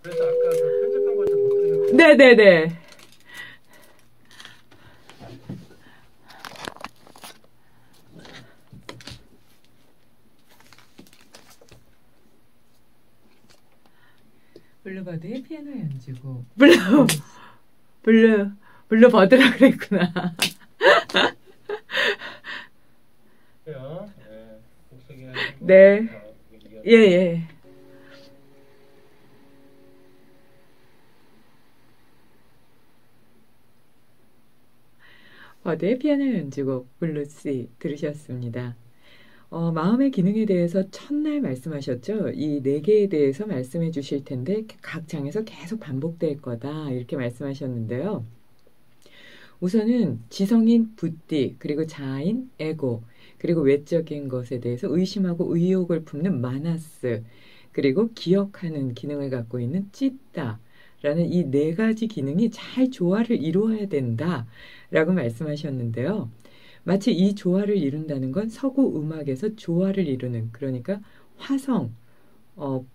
그래서 아까 그 편집한 걸 좀 못 들으셨어요? 네네네. 블루버드의 피아노 연주곡. 블루버드라 그랬구나. 그래요. 네. 곡소개 네. 예, 예. 버드의 피아노 연주곡 블루시 들으셨습니다. 마음의 기능에 대해서 첫날 말씀하셨죠? 이 네 개에 대해서 말씀해 주실 텐데 각 장에서 계속 반복될 거다 이렇게 말씀하셨는데요. 우선은 지성인 부띠, 그리고 자아인 에고, 그리고 외적인 것에 대해서 의심하고 의욕을 품는 마나스, 그리고 기억하는 기능을 갖고 있는 찌따 라는 이 네 가지 기능이 잘 조화를 이루어야 된다라고 말씀하셨는데요. 마치 이 조화를 이룬다는 건 서구 음악에서 조화를 이루는, 그러니까 화성,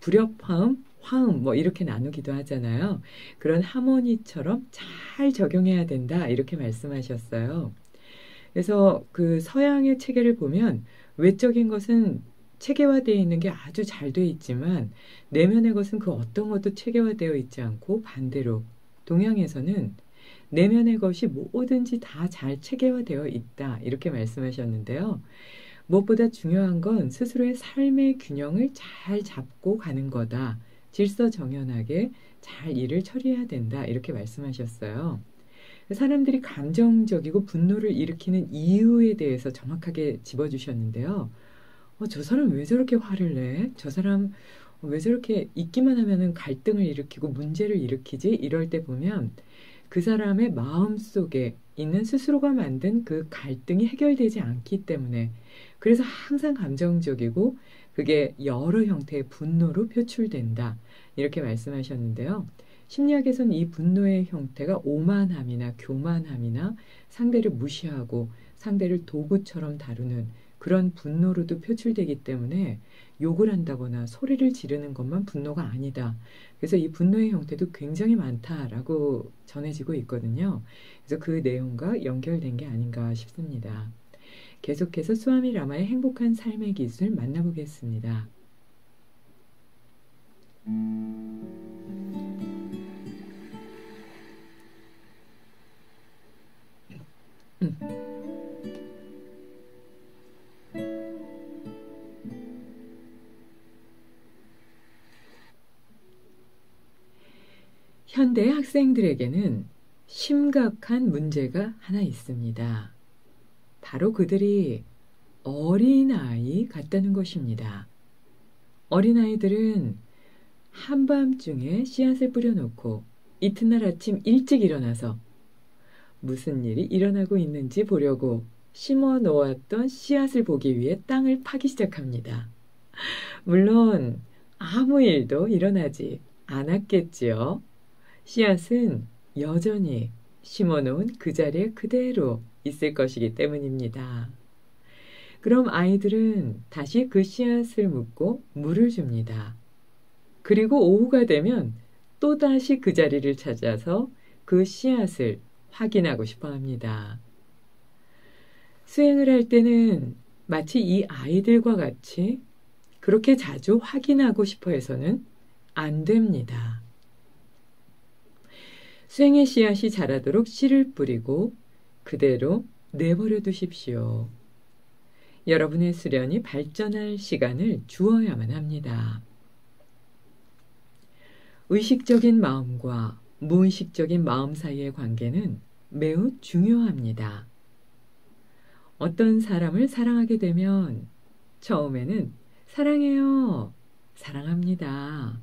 불협화음, 화음 뭐 이렇게 나누기도 하잖아요. 그런 하모니처럼 잘 적용해야 된다 이렇게 말씀하셨어요. 그래서 그 서양의 체계를 보면 외적인 것은 체계화되어 있는 게 아주 잘 되어 있지만 내면의 것은 그 어떤 것도 체계화되어 있지 않고 반대로 동양에서는 내면의 것이 뭐든지 다 잘 체계화되어 있다 이렇게 말씀하셨는데요. 무엇보다 중요한 건 스스로의 삶의 균형을 잘 잡고 가는 거다. 질서정연하게 잘 일을 처리해야 된다. 이렇게 말씀하셨어요. 사람들이 감정적이고 분노를 일으키는 이유에 대해서 정확하게 짚어주셨는데요. 저 사람 왜 저렇게 화를 내? 저 사람 왜 저렇게 있기만 하면은 갈등을 일으키고 문제를 일으키지? 이럴 때 보면 그 사람의 마음 속에 있는 스스로가 만든 그 갈등이 해결되지 않기 때문에 그래서 항상 감정적이고 그게 여러 형태의 분노로 표출된다. 이렇게 말씀하셨는데요. 심리학에서는 이 분노의 형태가 오만함이나 교만함이나 상대를 무시하고 상대를 도구처럼 다루는 그런 분노로도 표출되기 때문에 욕을 한다거나 소리를 지르는 것만 분노가 아니다. 그래서 이 분노의 형태도 굉장히 많다라고 전해지고 있거든요. 그래서 그 내용과 연결된 게 아닌가 싶습니다. 계속해서 수아미 라마의 행복한 삶의 기술 만나보겠습니다. 현대 학생들에게는 심각한 문제가 하나 있습니다. 바로 그들이 어린아이 같다는 것입니다. 어린아이들은 한밤중에 씨앗을 뿌려놓고 이튿날 아침 일찍 일어나서 무슨 일이 일어나고 있는지 보려고 심어 놓았던 씨앗을 보기 위해 땅을 파기 시작합니다. 물론 아무 일도 일어나지 않았겠지요. 씨앗은 여전히 심어놓은 그 자리에 그대로 있을 것이기 때문입니다. 그럼 아이들은 다시 그 씨앗을 묻고 물을 줍니다. 그리고 오후가 되면 또다시 그 자리를 찾아서 그 씨앗을 확인하고 싶어 합니다. 수행을 할 때는 마치 이 아이들과 같이 그렇게 자주 확인하고 싶어 해서는 안 됩니다. 수행의 씨앗이 자라도록 씨를 뿌리고 그대로 내버려 두십시오. 여러분의 수련이 발전할 시간을 주어야만 합니다. 의식적인 마음과 무의식적인 마음 사이의 관계는 매우 중요합니다. 어떤 사람을 사랑하게 되면 처음에는 사랑해요, 사랑합니다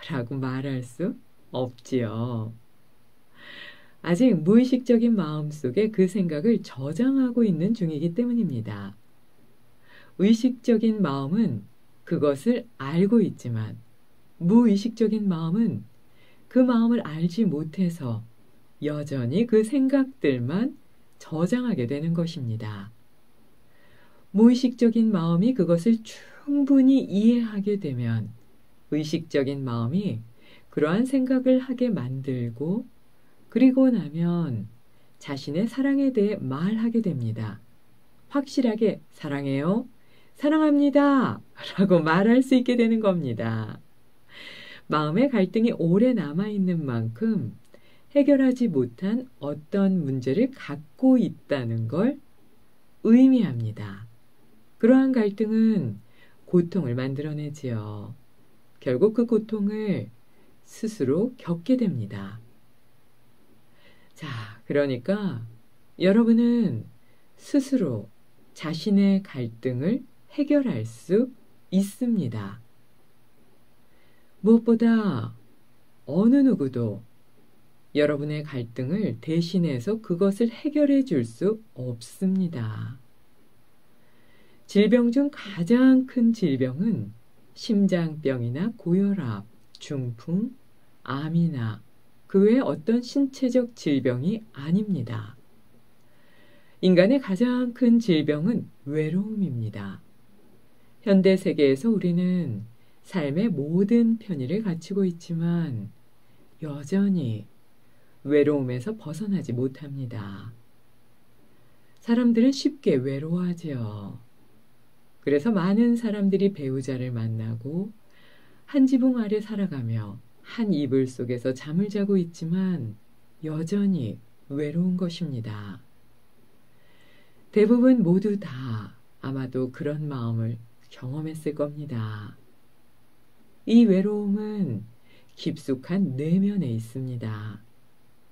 라고 말할 수 없지요. 아직 무의식적인 마음 속에 그 생각을 저장하고 있는 중이기 때문입니다. 의식적인 마음은 그것을 알고 있지만 무의식적인 마음은 그 마음을 알지 못해서 여전히 그 생각들만 저장하게 되는 것입니다. 무의식적인 마음이 그것을 쭉 충분히 이해하게 되면 의식적인 마음이 그러한 생각을 하게 만들고 그리고 나면 자신의 사랑에 대해 말하게 됩니다. 확실하게 사랑해요, 사랑합니다 라고 말할 수 있게 되는 겁니다. 마음의 갈등이 오래 남아있는 만큼 해결하지 못한 어떤 문제를 갖고 있다는 걸 의미합니다. 그러한 갈등은 고통을 만들어내지요. 결국 그 고통을 스스로 겪게 됩니다. 자, 그러니까 여러분은 스스로 자신의 갈등을 해결할 수 있습니다. 무엇보다 어느 누구도 여러분의 갈등을 대신해서 그것을 해결해 줄 수 없습니다. 질병 중 가장 큰 질병은 심장병이나 고혈압, 중풍, 암이나 그 외 어떤 신체적 질병이 아닙니다. 인간의 가장 큰 질병은 외로움입니다. 현대 세계에서 우리는 삶의 모든 편의를 갖추고 있지만 여전히 외로움에서 벗어나지 못합니다. 사람들은 쉽게 외로워하지요. 그래서 많은 사람들이 배우자를 만나고 한 지붕 아래 살아가며 한 이불 속에서 잠을 자고 있지만 여전히 외로운 것입니다. 대부분 모두 다 아마도 그런 마음을 경험했을 겁니다. 이 외로움은 깊숙한 내면에 있습니다.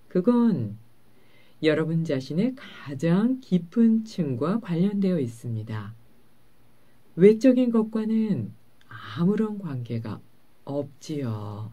그건 여러분 자신의 가장 깊은 층과 관련되어 있습니다. 외적인 것과는 아무런 관계가 없지요.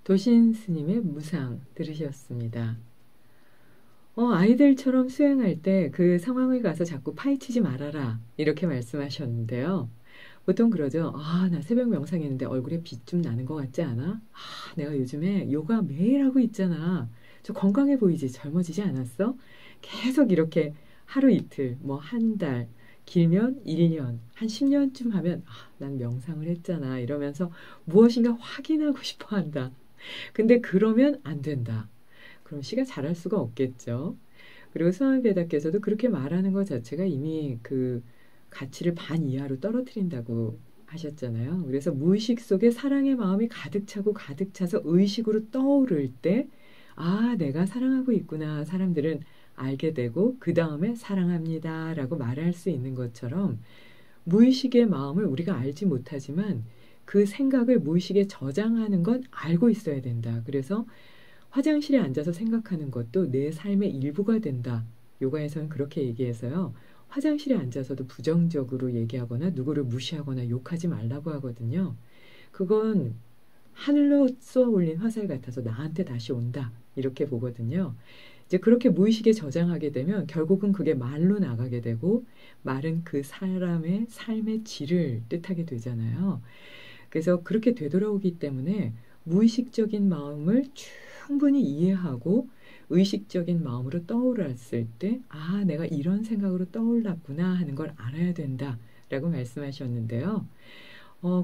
도신 스님의 무상 들으셨습니다. 아이들처럼 수행할 때 그 상황을 가서 자꾸 파헤치지 말아라 이렇게 말씀하셨는데요. 보통 그러죠. 나 새벽 명상했는데 얼굴에 빛 좀 나는 것 같지 않아? 내가 요즘에 요가 매일 하고 있잖아. 저 건강해 보이지? 젊어지지 않았어? 계속 이렇게 하루 이틀, 뭐 한 달, 길면 1년, 한 10년쯤 하면 난 명상을 했잖아 이러면서 무엇인가 확인하고 싶어 한다. 근데 그러면 안 된다. 그럼 시가 잘할 수가 없겠죠. 그리고 스와미베다께서도 그렇게 말하는 것 자체가 이미 그 가치를 반 이하로 떨어뜨린다고 하셨잖아요. 그래서 무의식 속에 사랑의 마음이 가득 차고 가득 차서 의식으로 떠오를 때 내가 사랑하고 있구나 사람들은 알게 되고 그 다음에 사랑합니다 라고 말할 수 있는 것처럼 무의식의 마음을 우리가 알지 못하지만 그 생각을 무의식에 저장하는 건 알고 있어야 된다. 그래서 화장실에 앉아서 생각하는 것도 내 삶의 일부가 된다. 요가에서는 그렇게 얘기해서요. 화장실에 앉아서도 부정적으로 얘기하거나 누구를 무시하거나 욕하지 말라고 하거든요. 그건 하늘로 쏘아 올린 화살 같아서 나한테 다시 온다. 이렇게 보거든요. 이제 그렇게 무의식에 저장하게 되면 결국은 그게 말로 나가게 되고 말은 그 사람의 삶의 질을 뜻하게 되잖아요. 그래서 그렇게 되돌아오기 때문에 무의식적인 마음을 충분히 이해하고 의식적인 마음으로 떠올랐을 때 내가 이런 생각으로 떠올랐구나 하는 걸 알아야 된다라고 말씀하셨는데요.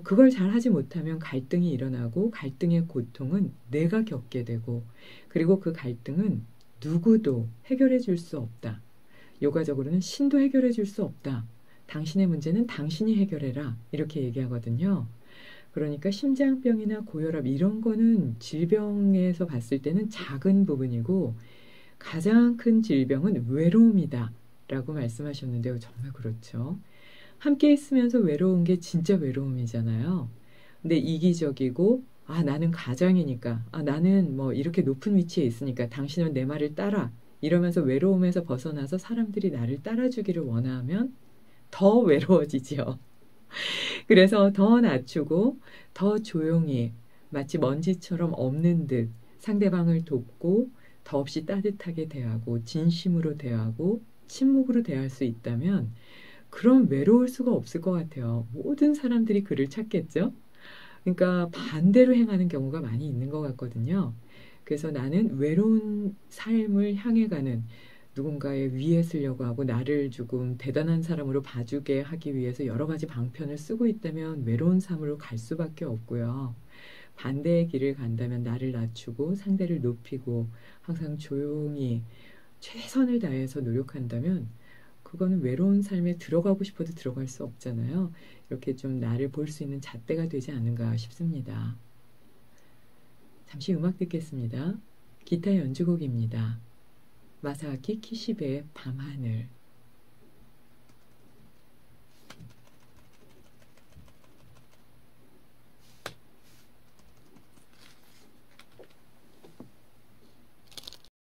그걸 잘 하지 못하면 갈등이 일어나고 갈등의 고통은 내가 겪게 되고 그리고 그 갈등은 누구도 해결해 줄 수 없다. 요가적으로는 신도 해결해 줄 수 없다. 당신의 문제는 당신이 해결해라. 이렇게 얘기하거든요. 그러니까 심장병이나 고혈압 이런 거는 질병에서 봤을 때는 작은 부분이고 가장 큰 질병은 외로움이다 라고 말씀하셨는데요. 정말 그렇죠. 함께 있으면서 외로운 게 진짜 외로움이잖아요. 근데 이기적이고 아, 나는 가장이니까, 아, 나는 뭐 이렇게 높은 위치에 있으니까 당신은 내 말을 따라. 이러면서 외로움에서 벗어나서 사람들이 나를 따라주기를 원하면 더 외로워지죠. 그래서 더 낮추고 더 조용히 마치 먼지처럼 없는 듯 상대방을 돕고 더없이 따뜻하게 대하고 진심으로 대하고 침묵으로 대할 수 있다면 그럼 외로울 수가 없을 것 같아요. 모든 사람들이 그를 찾겠죠? 그러니까 반대로 행하는 경우가 많이 있는 것 같거든요. 그래서 나는 외로운 삶을 향해 가는 누군가의 위에 쓰려고 하고 나를 조금 대단한 사람으로 봐주게 하기 위해서 여러 가지 방편을 쓰고 있다면 외로운 삶으로 갈 수밖에 없고요. 반대의 길을 간다면 나를 낮추고 상대를 높이고 항상 조용히 최선을 다해서 노력한다면 그거는 외로운 삶에 들어가고 싶어도 들어갈 수 없잖아요. 이렇게 좀 나를 볼 수 있는 잣대가 되지 않는가 싶습니다. 잠시 음악 듣겠습니다. 기타 연주곡입니다. 마사키 키시베의 밤하늘.